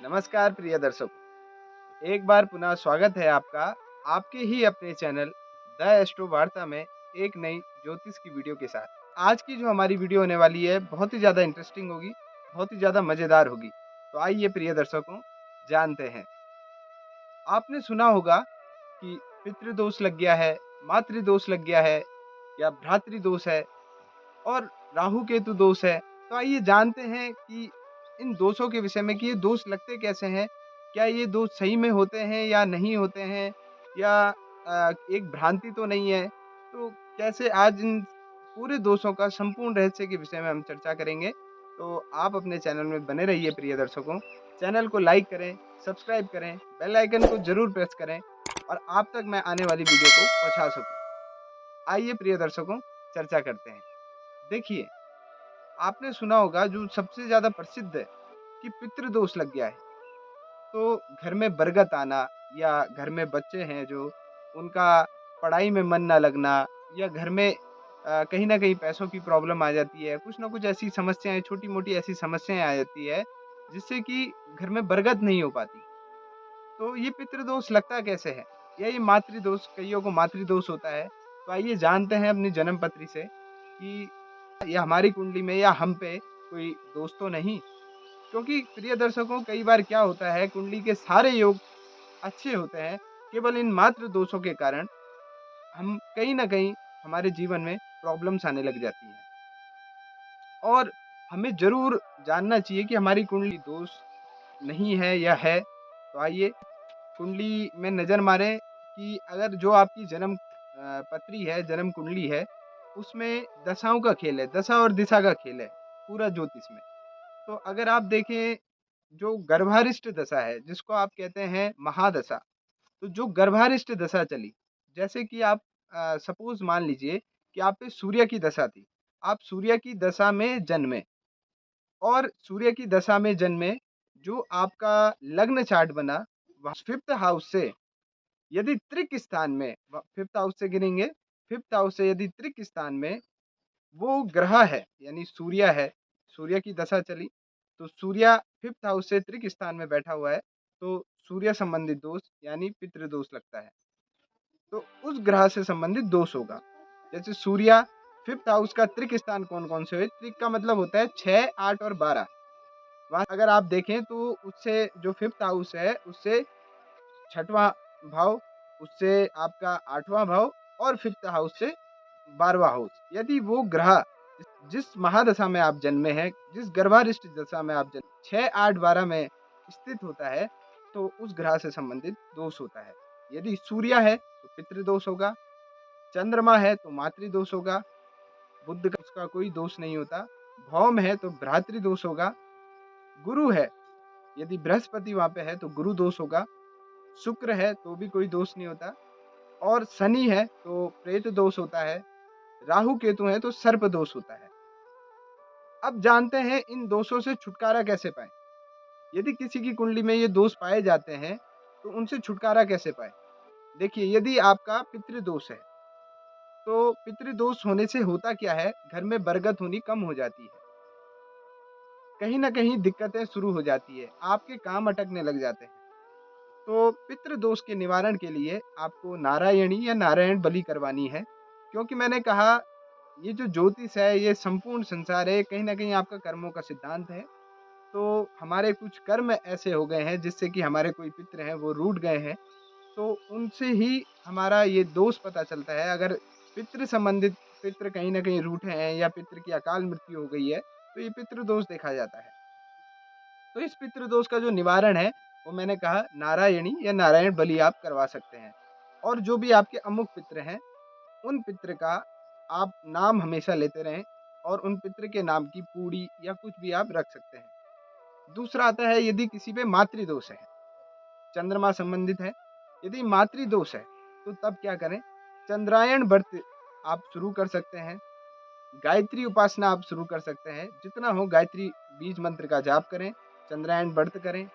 नमस्कार प्रिय दर्शकों, एक बार पुनः स्वागत है आपका आपके ही अपने चैनल द एस्ट्रो वार्ता में एक नई ज्योतिष की वीडियो के साथ। आज की जो हमारी वीडियो होने वाली है बहुत ही ज़्यादा इंटरेस्टिंग होगी, बहुत ही ज़्यादा मज़ेदार होगी। तो आइए प्रिय दर्शकों जानते हैं। आपने सुना होगा कि पितृदोष लग गया है, मातृदोष लग गया है या भ्रातृदोष है और राहु केतु दोष है। तो आइए जानते हैं कि इन दोषों के विषय में कि ये दोष लगते कैसे हैं? क्या ये दोष सही में होते हैं या नहीं होते हैं? या एक भ्रांति तो नहीं है? तो कैसे आज इन पूरे दोषों का संपूर्ण रहस्य के विषय में हम चर्चा करेंगे। तो आप अपने चैनल में बने रहिए प्रिय दर्शकों। चैनल को लाइक करें, सब्सक्राइब करें, बेल आइकन को ज़रूर प्रेस करें और आप तक मैं आने वाली वीडियो को पहुँचा सकूँ। आइए प्रिय दर्शकों चर्चा करते हैं। देखिए, आपने सुना होगा जो सबसे ज़्यादा प्रसिद्ध है कि पितृदोष लग गया है। तो घर में बरगत आना या घर में बच्चे हैं जो उनका पढ़ाई में मन ना लगना या घर में कहीं न कहीं पैसों की प्रॉब्लम आ जाती है। कुछ न कुछ ऐसी समस्याएँ छोटी-मोटी ऐसी समस्याएँ आ जाती है जिससे कि घर में बरगत नहीं हो पाती। तो ये पितृदोष लगता कैसे है? या ये मातृदोष कइयों को मातृदोष होता है। तो आइए जानते हैं अपनी जन्म पत्री से कि या हमारी कुंडली में या हम पे कोई दोष तो नहीं? क्योंकि प्रिय दर्शकों कई बार क्या होता है कुंडली के सारे योग अच्छे होते हैं, केवल इन मात्र दोषों के कारण हम कहीं न कहीं हमारे जीवन में प्रॉब्लम्स आने लग जाती हैं। और हमें ज़रूर जानना चाहिए कि हमारी कुंडली दोष नहीं है या है। तो आइए कुंडली में नज़र मारें कि अगर जो आपकी जन्म पत्री है, जन्म कुंडली है, उसमें दशाओं का खेल है, दशा और दिशा का खेल है, पूरा ज्योतिष में। तो अगर आप देखें जो गर्भारिष्ट दशा है, जिसको आप कहते हैं महादशा, तो जो गर्भारिष्ट दशा चली, जैसे कि आप सपोज़ मान लीजिए कि आप पे सूर्य की दशा थी, आप सूर्य की दशा में जन्मे और सूर्य की दशा में जन्मे, जो आपका लग्न चार्ट बना, वह 5th हाउस से यदि त्रिक स्थान में 5th हाउस से गिनेंगे, 5th हाउस से यदि त्रिक स्थान में वो ग्रह है, यानी सूर्य है, सूर्य की दशा चली, तो सूर्य 5th हाउस से त्रिक स्थान में बैठा हुआ है, तो सूर्य संबंधित दोष यानी पितृदोष लगता है। तो उस ग्रह से संबंधित दोष होगा। जैसे सूर्य 5th हाउस का त्रिक स्थान कौन-कौन से हुए? त्रिक का मतलब होता है 6, 8 और 12। वहाँ अगर आप देखें तो उससे जो 5th हाउस है, उससे 6वाँ भाव, उससे आपका 8वाँ भाव और 5th हाउस से 12वाँ हाउस। यदि वो ग्रह जिस महादशा में आप जन्मे हैं, जिस गर्भारिष्ट दशा में आप जन्मे 6, 8, 12 में स्थित होता है, तो उस ग्रह से संबंधित दोष होता है। यदि सूर्य है, तो पितृदोष होगा, चंद्रमा है, तो मातृदोष होगा, बुध का उसका कोई दोष नहीं होता, भौम है, तो भ्रातृदोष होगा, गुरु है, यदि बृहस्पति वहाँ पे है, तो गुरु दोष होगा, शुक्र है, तो भी कोई दोष नहीं होता और शनि है, तो प्रेत दोष होता है, राहु केतु है, तो सर्प दोष होता है। अब जानते हैं इन दोषों से छुटकारा कैसे पाएँ? यदि किसी की कुंडली में ये दोष पाए जाते हैं, तो उनसे छुटकारा कैसे पाएँ? देखिए, यदि आपका पितृदोष है, तो पितृदोष होने से होता क्या है, घर में बरगत होनी कम हो जाती है। कहीं न कहीं दिक्कतें शुरू हो जाती है, आपके काम अटकने लग जाते हैं। तो पितृदोष के निवारण के लिए आपको नारायणी या नारायण बलि करवानी है, क्योंकि मैंने कहा ये जो ज्योतिष है, ये संपूर्ण संसार है, कहीं न कहीं आपका कर्मों का सिद्धांत है। तो हमारे कुछ कर्म ऐसे हो गए हैं जिससे कि हमारे कोई पितृ हैं वो रूठ गए हैं, तो उनसे ही हमारा ये दोष पता चलता है। अगर पितृ संबंधित पितृ कहीं न कहीं रूठे हैं या पितृ की अकाल मृत्यु हो गई है, तो ये पितृ दोष देखा जाता है। तो इस पितृ दोष का जो निवारण है, वो मैंने कहा नारायणी या नारायण बलि आप करवा सकते हैं। और जो भी आपके अमुक पितृ हैं, उन पितृ का आप नाम हमेशा लेते रहें और उन पितृ के नाम की पूड़ी या कुछ भी आप रख सकते हैं। दूसरा आता है यदि किसी पे मातृदोष है, चंद्रमा संबंधित है, यदि मातृदोष है, तो तब क्या करें? चंद्रायण व्रत आप शुरू कर सकते हैं, गायत्री उपासना आप शुरू कर सकते हैं, जितना हो गायत्री बीज मंत्र का जाप करें, चंद्रायण व्रत करें।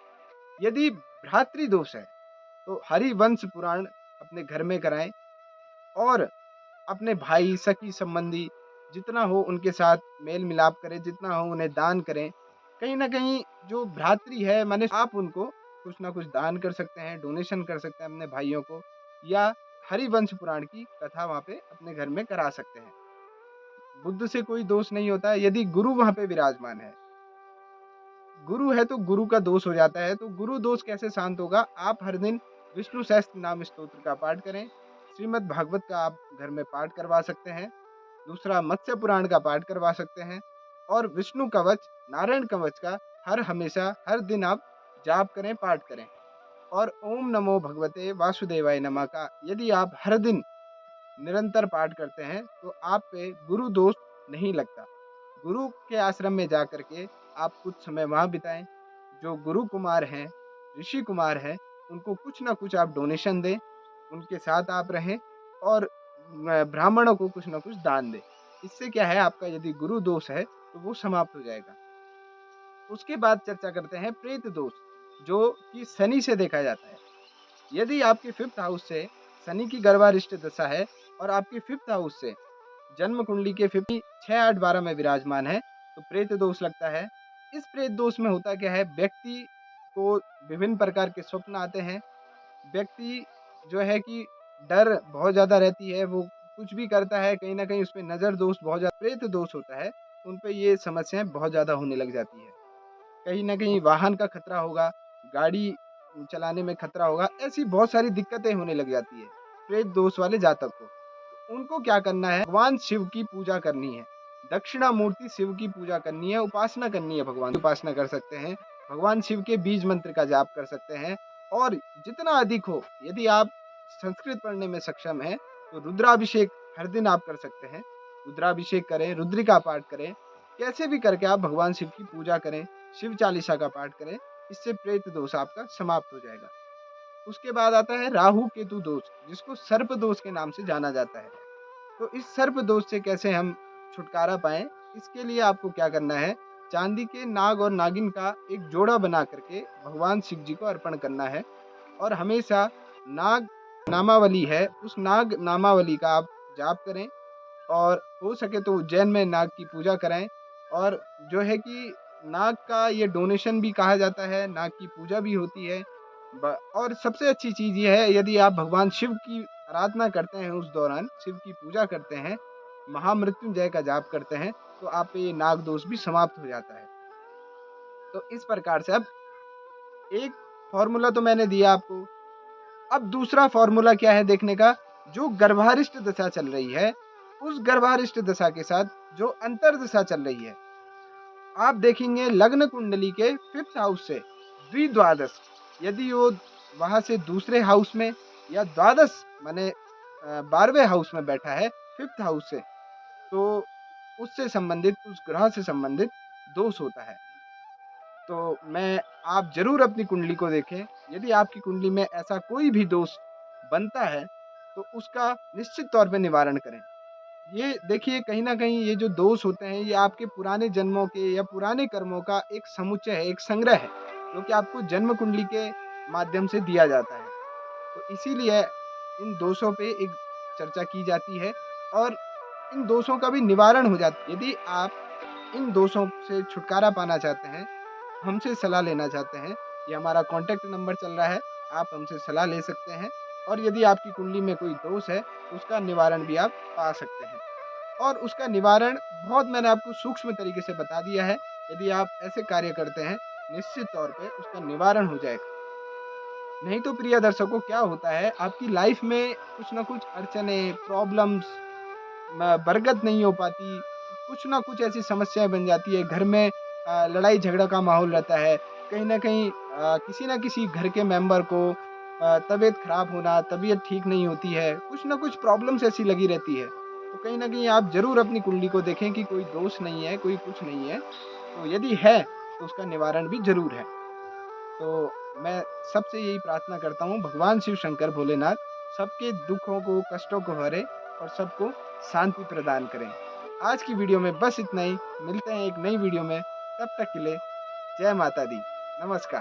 यदि भ्रातृदोष है, तो हरिवंश पुराण अपने घर में कराएँ और अपने भाई, सखी संबंधी जितना हो उनके साथ मेल-मिलाप करें, जितना हो उन्हें दान करें। कहीं न कहीं जो भ्रातृ है माने आप उनको कुछ न कुछ दान कर सकते हैं, डोनेशन कर सकते हैं अपने भाइयों को, या हरिवंश पुराण की कथा वहाँ पे अपने घर में करा सकते हैं। बुद्ध से कोई दोष नहीं होता है यदि गुरु वहाँ पे विराजमान है। गुरु है तो गुरु का दोष हो जाता है, तो गुरु दोष कैसे शांत होगा? आप हर दिन विष्णु सहस्त्र नाम स्तोत्र का पाठ करें, श्रीमद् भागवत का आप घर में पाठ करवा सकते हैं, दूसरा मत्स्य पुराण का पाठ करवा सकते हैं, और विष्णु कवच, नारायण कवच का हर हमेशा हर दिन आप जाप करें, पाठ करें। और ओम नमो भगवते वासुदेवाय नमः का यदि आप हर दिन निरंतर पाठ करते हैं तो आप पे गुरु दोष नहीं लगता। गुरु के आश्रम में जा कर के आप कुछ समय वहाँ बिताएं। जो गुरु कुमार हैं, ऋषि कुमार हैं, उनको कुछ ना कुछ आप डोनेशन दें, उनके साथ आप रहें, और ब्राह्मणों को कुछ ना कुछ दान दें। इससे क्या है, आपका यदि गुरु दोष है तो वो समाप्त हो जाएगा। उसके बाद चर्चा करते हैं प्रेत दोष, जो कि शनि से देखा जाता है। यदि आपके 5th हाउस से शनि की गर्भारिष्ट दशा है और आपके 5th हाउस से जन्म कुंडली के 50 6, 8, 12 में विराजमान है तो प्रेत दोष लगता है। इस प्रेत दोष में होता क्या है, व्यक्ति को विभिन्न प्रकार के स्वप्न आते हैं। व्यक्ति जो है कि डर बहुत ज़्यादा रहती है, वो कुछ भी करता है कहीं न कहीं उसपे नज़र दोष बहुत ज़्यादा प्रेत दोष होता है, उन पे ये समस्याएँ बहुत ज़्यादा होने लग जाती है। कहीं न कहीं वाहन का खतरा होगा, गाड़ी चलाने में खतरा होगा, ऐसी बहुत सारी दिक्कतें होने लग जाती है, प्रेत दोष वाले जातक को। उनको क्या करना है, भगवान शिव की पूजा करनी है, दक्षिणामूर्ति शिव की पूजा करनी है, उपासना करनी है, भगवान की उपासना कर सकते हैं, भगवान शिव के बीज मंत्र का जाप कर सकते हैं, और जितना अधिक हो, यदि आप संस्कृत पढ़ने में सक्षम हैं, तो रुद्राभिषेक हर दिन आप कर सकते हैं। रुद्राभिषेक करें, रुद्रिका पाठ करें, कैसे भी करके आप भगवान शिव की पूजा करें, शिव चालीसा का पाठ करें, इससे प्रेत दोष आपका समाप्त हो जाएगा। उसके बाद आता है राहु केतु दोष, जिसको सर्प दोष के नाम से जाना जाता है। तो इस सर्प दोष से कैसे हम छुटकारा पाएं, इसके लिए आपको क्या करना है, चांदी के नाग और नागिन का एक जोड़ा बना करके भगवान शिव जी को अर्पण करना है, और हमेशा नाग नामावली है, उस नाग नामावली का आप जाप करें, और हो सके तो उज्जैन में नाग की पूजा कराएं। और जो है कि नाग का ये डोनेशन भी कहा जाता है, नाग की पूजा भी होती है। और सबसे अच्छी चीज़ ये है, यदि आप भगवान शिव की आराधना करते हैं, उस दौरान शिव की पूजा करते हैं, महामृत्युंजय का जाप करते हैं, तो आप पे ये नाग दोष भी समाप्त हो जाता है। तो इस प्रकार से अब एक फॉर्मूला तो मैंने दिया आपको। अब दूसरा फॉर्मूला क्या है देखने का, जो गर्भारिष्ट दशा चल रही है, उस गर्भारिष्ट दशा के साथ जो अंतर दशा चल रही है, आप देखेंगे लग्न कुंडली के 5th हाउस से द्विद्वादश, यदि वो वहां से दूसरे हाउस में, या द्वादश माने 12वें हाउस में बैठा है 5th हाउस से, तो उससे संबंधित, उस ग्रह से संबंधित दोष होता है। तो मैं आप ज़रूर अपनी कुंडली को देखें, यदि आपकी कुंडली में ऐसा कोई भी दोष बनता है, तो उसका निश्चित तौर पे निवारण करें। ये देखिए, कहीं न कहीं ये जो दोष होते हैं, ये आपके पुराने जन्मों के या पुराने कर्मों का एक समुच्चय है, एक संग्रह है, जो कि आपको जन्म कुंडली के माध्यम से दिया जाता है। तो इसीलिए इन दोषों पे एक चर्चा की जाती है, और इन दोषों का भी निवारण हो जाता है। यदि आप इन दोषों से छुटकारा पाना चाहते हैं, हमसे सलाह लेना चाहते हैं, ये हमारा कॉन्टैक्ट नंबर चल रहा है, आप हमसे सलाह ले सकते हैं, और यदि आपकी कुंडली में कोई दोष है, तो उसका निवारण भी आप पा सकते हैं। और उसका निवारण बहुत मैंने आपको सूक्ष्म तरीके से बता दिया है, यदि आप ऐसे कार्य करते हैं, निश्चित तौर पे उसका निवारण हो जाएगा। नहीं तो प्रिय दर्शकों, क्या होता है, आपकी लाइफ में कुछ ना कुछ अड़चनें, प्रॉब्लम्स बरगद नहीं हो पाती, कुछ ना कुछ ऐसी समस्याएँ बन जाती है, घर में लड़ाई झगड़ा का माहौल रहता है, कहीं न कहीं किसी न किसी घर के मेंबर को तबीयत खराब होना, तबीयत ठीक नहीं होती है, कुछ ना कुछ प्रॉब्लम्स ऐसी लगी रहती है। तो कहीं न कहीं आप ज़रूर अपनी कुंडली को देखें कि कोई दोष नहीं है, कोई कुछ नहीं है, तो यदि है, तो उसका निवारण भी ज़रूर है। तो मैं सबसे यही प्रार्थना करता हूँ, भगवान शिव शंकर भोलेनाथ सबके दुखों को, कष्टों को हरे और सबको शांति प्रदान करें। आज की वीडियो में बस इतना ही, मिलते हैं एक नई वीडियो में, तब तक के लिए जय माता दी। नमस्कार।